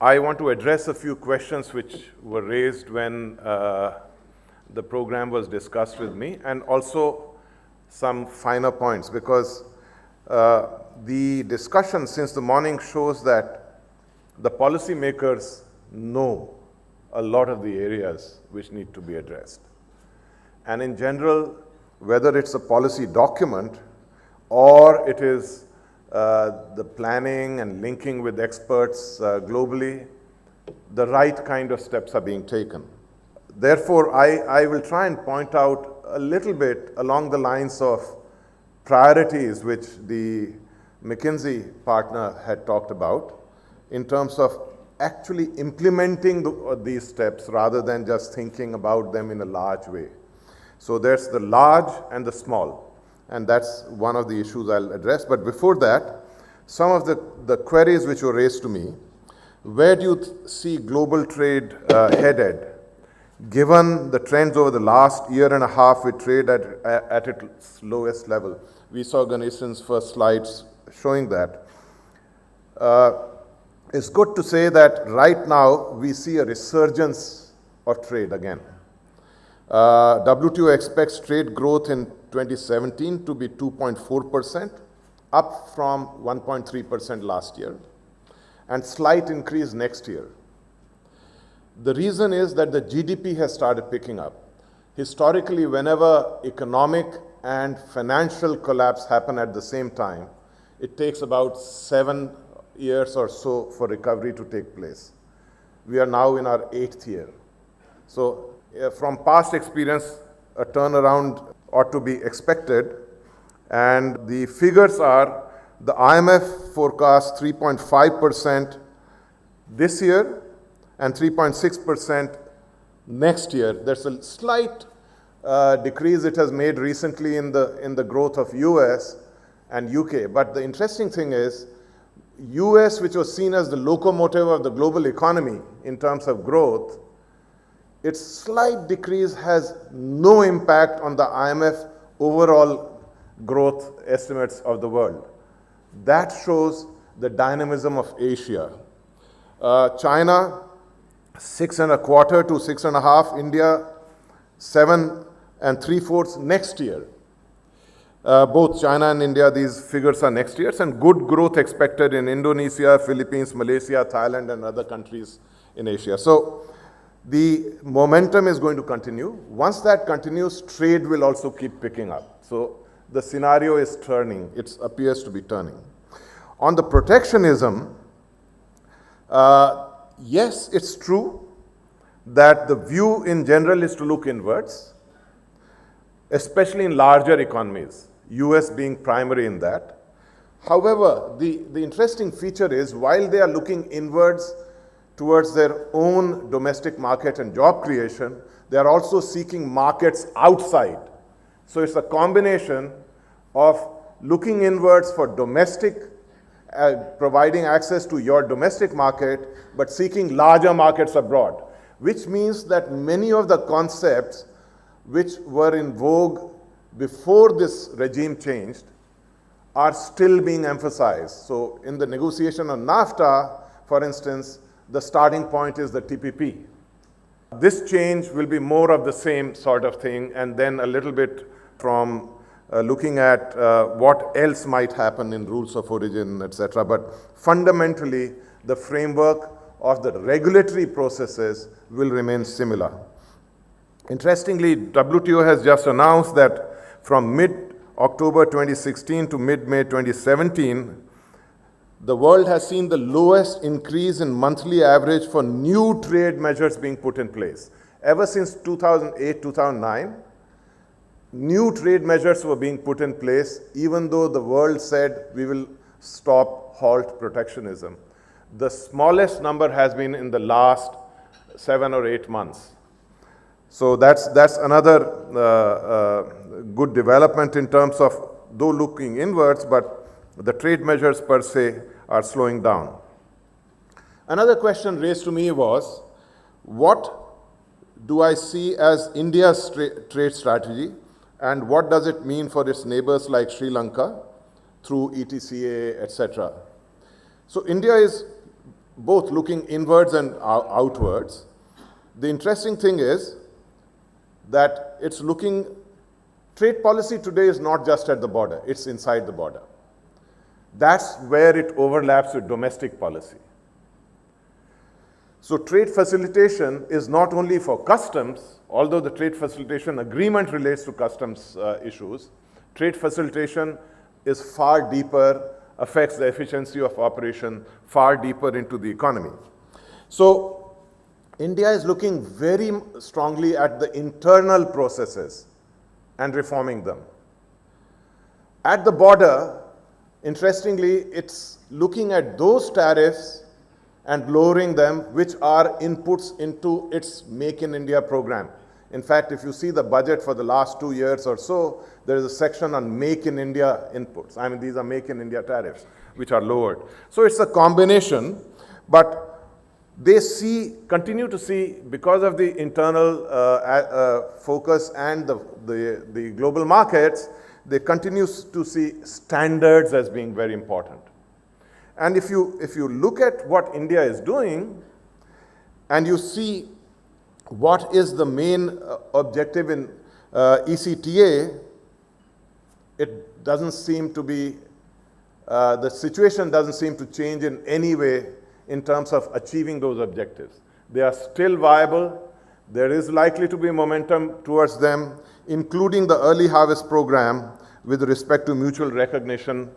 I want to address a few questions which were raised when the program was discussed with me, and also some finer points, because the discussion since the morning shows that the policymakers know a lot of the areas which need to be addressed. And in general, whether it's a policy document or it is the planning and linking with experts globally, the right kind of steps are being taken. Therefore, I will try and point out a little bit along the lines of priorities which the McKinsey partner had talked about in terms of actually implementing these steps rather than just thinking about them in a large way. So there's the large and the small, and that's one of the issues I'll address. But before that, some of the queries which were raised to me: where do you see global trade headed? Given the trends over the last year and a half with trade at its lowest level. We saw Ganeshan's first slides showing that. It's good to say that right now we see a resurgence of trade again. WTO expects trade growth in 2017 to be 2.4%, up from 1.3% last year, and slight increase next year. The reason is that the GDP has started picking up. Historically, whenever economic and financial collapse happen at the same time, it takes about 7 years or so for recovery to take place. We are now in our 8th year. So from past experience, a turnaround ought to be expected. And the figures are: the IMF forecasts 3.5% this year and 3.6% next year. There's a slight decrease it has made recently in the growth of US and UK. But the interesting thing is, US, which was seen as the locomotive of the global economy in terms of growth, its slight decrease has no impact on the IMF overall growth estimates of the world. That shows the dynamism of Asia. China, 6.25 to 6.5, India 7 3/4 next year. Both China and India, these figures are next year's, and good growth expected in Indonesia, Philippines, Malaysia, Thailand, and other countries in Asia. So the momentum is going to continue. Once that continues, trade will also keep picking up. So the scenario is turning. It appears to be turning. On the protectionism, yes, it's true that the view in general is to look inwards, especially in larger economies, US being primary in that. However, the interesting feature is, while they are looking inwards towards their own domestic market and job creation, they are also seeking markets outside. So it's a combination of looking inwards for domestic, providing access to your domestic market, but seeking larger markets abroad, which means that many of the concepts which were in vogue before this regime changed are still being emphasized. So in the negotiation on NAFTA, for instance, the starting point is the TPP. This change will be more of the same sort of thing, and then a little bit from looking at what else might happen in rules of origin, etc. But fundamentally, the framework of the regulatory processes will remain similar. Interestingly, WTO has just announced that from mid-October 2016 to mid-May 2017, the world has seen the lowest increase in monthly average for new trade measures being put in place. Ever since 2008, 2009, new trade measures were being put in place, even though the world said we will halt protectionism. The smallest number has been in the last 7 or 8 months. So that's another good development in terms of, though looking inwards, but the trade measures per se are slowing down. Another question raised to me was, what do I see as India's trade strategy, and what does it mean for its neighbors like Sri Lanka through ETCA, etc.? So India is both looking inwards and outwards. The interesting thing is that it's looking, trade policy today is not just at the border, it's inside the border. That's where it overlaps with domestic policy. So trade facilitation is not only for customs, although the trade facilitation agreement relates to customs issues, trade facilitation is far deeper, affects the efficiency of operation far deeper into the economy. So India is looking very strongly at the internal processes and reforming them. At the border, interestingly, it's looking at those tariffs and lowering them, which are inputs into its Make in India program. In fact, if you see the budget for the last 2 years or so, there is a section on Make in India inputs. I mean, these are Make in India tariffs, which are lowered. So it's a combination, but they continue to see, because of the internal focus and the global markets, they continue to see standards as being very important. And if you look at what India is doing, and you see what is the main objective in ECTA, it doesn't seem to be, the situation doesn't seem to change in any way in terms of achieving those objectives. They are still viable. There is likely to be momentum towards them, including the early harvest program with respect to mutual recognition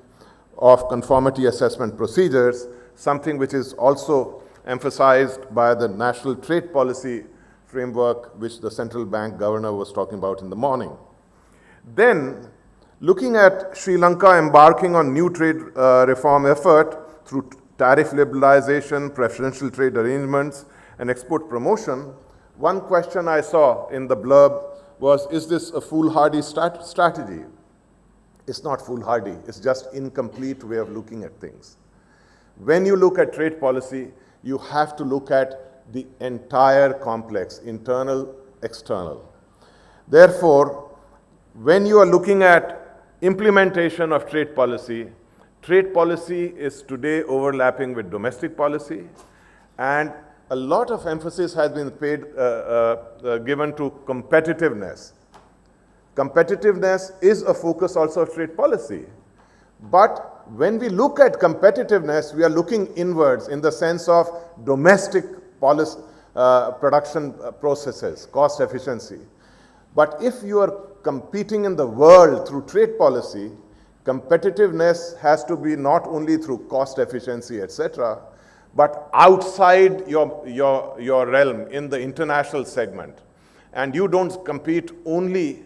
of conformity assessment procedures, something which is also emphasized by the national trade policy framework, which the central bank governor was talking about in the morning. Then, looking at Sri Lanka embarking on new trade reform effort through tariff liberalization, preferential trade arrangements, and export promotion, one question I saw in the blurb was, is this a foolhardy strategy? It's not foolhardy, it's just incomplete way of looking at things. When you look at trade policy, you have to look at the entire complex, internal, external. Therefore, when you are looking at implementation of trade policy is today overlapping with domestic policy, and a lot of emphasis has been given to competitiveness. Competitiveness is a focus also of trade policy. But when we look at competitiveness, we are looking inwards in the sense of domestic policy, production processes, cost efficiency. But if you are competing in the world through trade policy, competitiveness has to be not only through cost efficiency, etc., but outside your realm in the international segment. And you don't compete only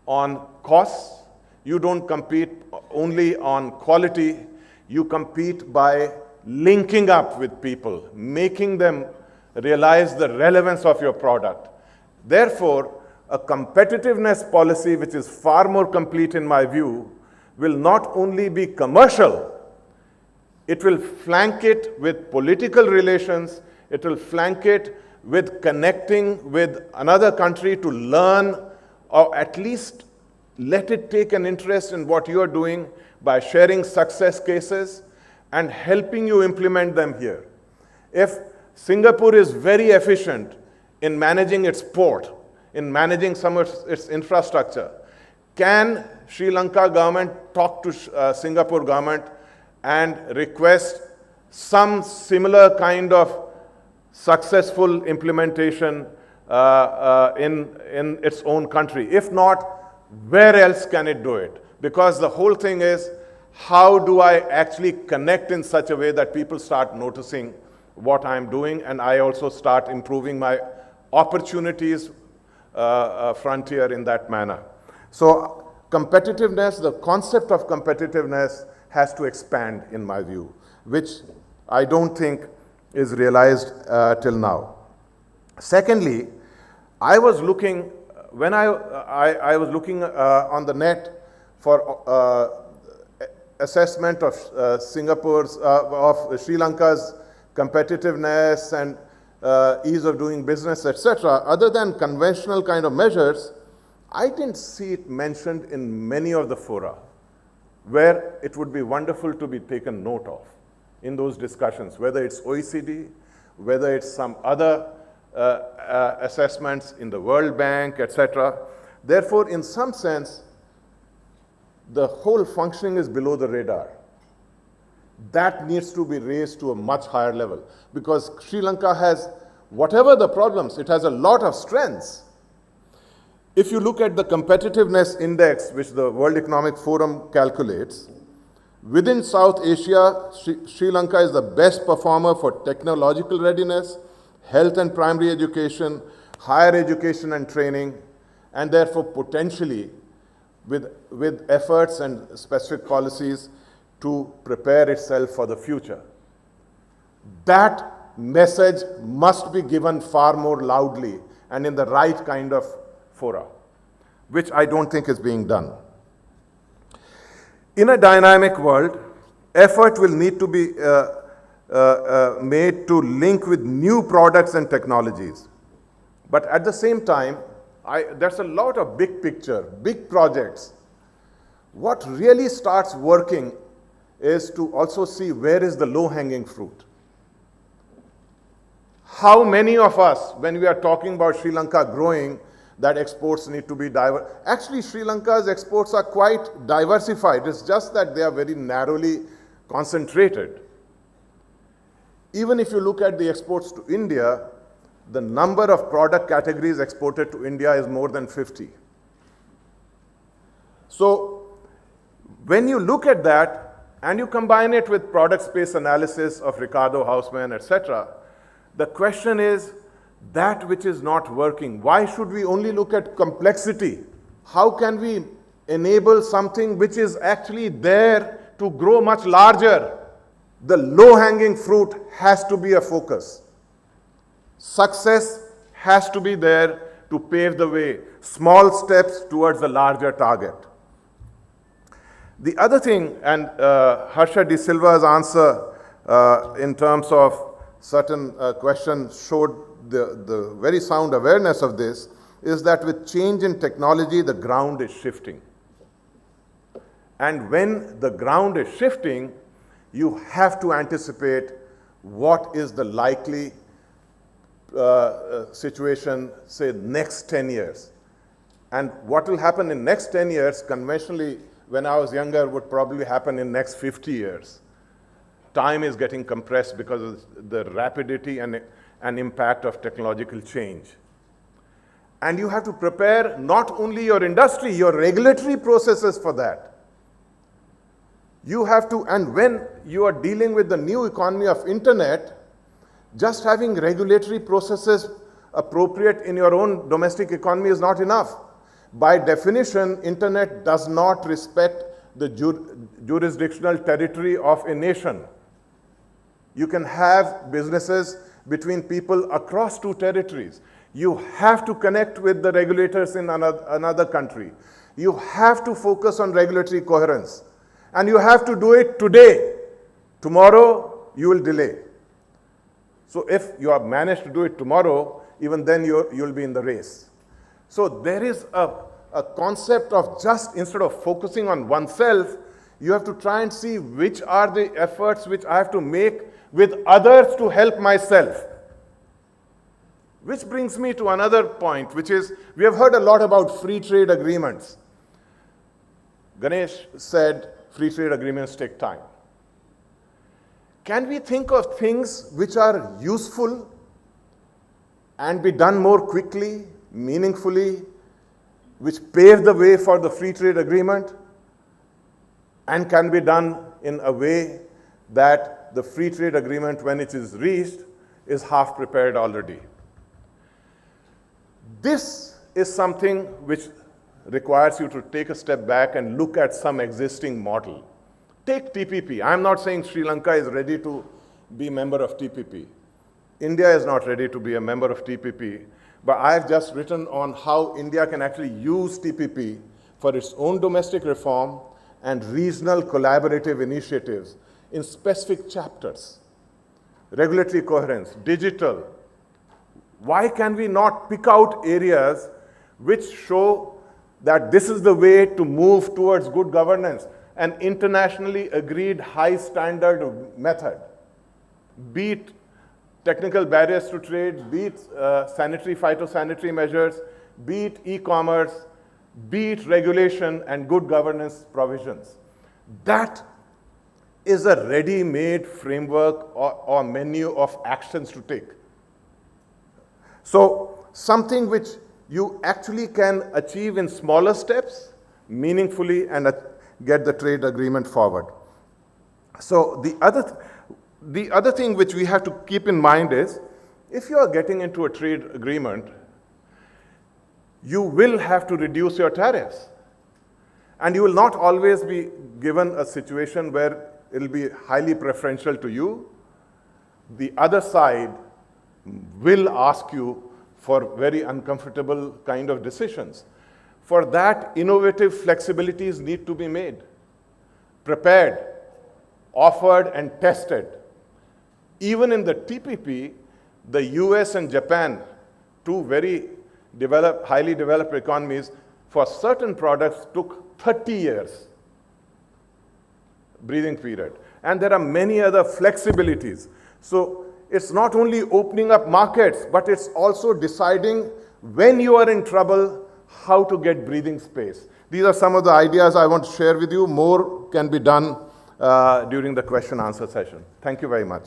on costs, you don't compete only on quality, you compete by linking up with people, making them realize the relevance of your product. Therefore, a competitiveness policy which is far more complete in my view will not only be commercial, it will flank it with political relations, it will flank it with connecting with another country to learn, or at least let it take an interest in what you are doing by sharing success cases and helping you implement them here. If Singapore is very efficient in managing its port, in managing some of its infrastructure, can Sri Lanka government talk to Singapore government and request some similar kind of successful implementation in its own country? If not, where else can it do it? Because the whole thing is, how do I actually connect in such a way that people start noticing what I'm doing, and I also start improving my opportunities frontier in that manner. So competitiveness, the concept of competitiveness has to expand in my view, which I don't think is realized till now. Secondly, I was looking, when I was looking on the net for assessment of Singapore's, of Sri Lanka's competitiveness and ease of doing business, etc., other than conventional kind of measures, I didn't see it mentioned in many of the fora where it would be wonderful to be taken note of. in those discussions, whether it's OECD, whether it's some other assessments in the World Bank, etc. Therefore, in some sense, the whole functioning is below the radar. That needs to be raised to a much higher level, because Sri Lanka has, whatever the problems, it has a lot of strengths. If you look at the competitiveness index, which the World Economic Forum calculates, within South Asia, Sri Lanka is the best performer for technological readiness, health and primary education, higher education and training, and therefore potentially with efforts and specific policies to prepare itself for the future. That message must be given far more loudly and in the right kind of fora, which I don't think is being done. In a dynamic world, effort will need to be made to link with new products and technologies. But at the same time, there's a lot of big picture, big projects. What really starts working is to also see where is the low-hanging fruit. How many of us, when we are talking about Sri Lanka growing, that exports need to be diverse? Actually, Sri Lanka's exports are quite diversified. It's just that they are very narrowly concentrated. Even if you look at the exports to India, the number of product categories exported to India is more than 50. So when you look at that and you combine it with product space analysis of Ricardo Hausmann, etc., the question is, that which is not working, why should we only look at complexity? How can we enable something which is actually there to grow much larger? The low-hanging fruit has to be a focus. Success has to be there to pave the way, small steps towards a larger target. The other thing, and Harsha De Silva's answer in terms of certain questions showed the very sound awareness of this, is that with change in technology, the ground is shifting. And when the ground is shifting, you have to anticipate what is the likely situation, say, next 10 years. And what will happen in next 10 years, conventionally, when I was younger, would probably happen in next 50 years. Time is getting compressed because of the rapidity and impact of technological change. And you have to prepare not only your industry, your regulatory processes for that. You have to, and when you are dealing with the new economy of internet, just having regulatory processes appropriate in your own domestic economy is not enough. By definition, internet does not respect the jurisdictional territory of a nation. You can have businesses between people across two territories. You have to connect with the regulators in another country. You have to focus on regulatory coherence. And you have to do it today. Tomorrow, you will delay. So if you have managed to do it tomorrow, even then you'll be in the race. So there is a concept of just, instead of focusing on oneself, you have to try and see which are the efforts which I have to make with others to help myself. Which brings me to another point, which is, we have heard a lot about free trade agreements. Ganesh said free trade agreements take time. Can we think of things which are useful and be done more quickly, meaningfully, which pave the way for the free trade agreement, and can be done in a way that the free trade agreement, when it is reached, is half prepared already? This is something which requires you to take a step back and look at some existing model. Take TPP. I'm not saying Sri Lanka is ready to be a member of TPP. India is not ready to be a member of TPP. But I've just written on how India can actually use TPP for its own domestic reform and regional collaborative initiatives in specific chapters. Regulatory coherence, digital. Why can we not pick out areas which show that this is the way to move towards good governance, an internationally agreed high standard method? be it technical barriers to trade, be it sanitary, phytosanitary measures, be it e-commerce, be it regulation and good governance provisions. That is a ready-made framework or menu of actions to take. So something which you actually can achieve in smaller steps, meaningfully, and get the trade agreement forward. So the other thing which we have to keep in mind is, if you are getting into a trade agreement, you will have to reduce your tariffs. And you will not always be given a situation where it will be highly preferential to you. The other side will ask you for very uncomfortable kind of decisions. For that, innovative flexibilities need to be made, prepared, offered, and tested. Even in the TPP, the US and Japan, two very highly developed economies, for certain products took 30 years breathing period. And there are many other flexibilities. So it's not only opening up markets, but it's also deciding when you are in trouble, how to get breathing space. These are some of the ideas I want to share with you. More can be done during the question-answer session. Thank you very much.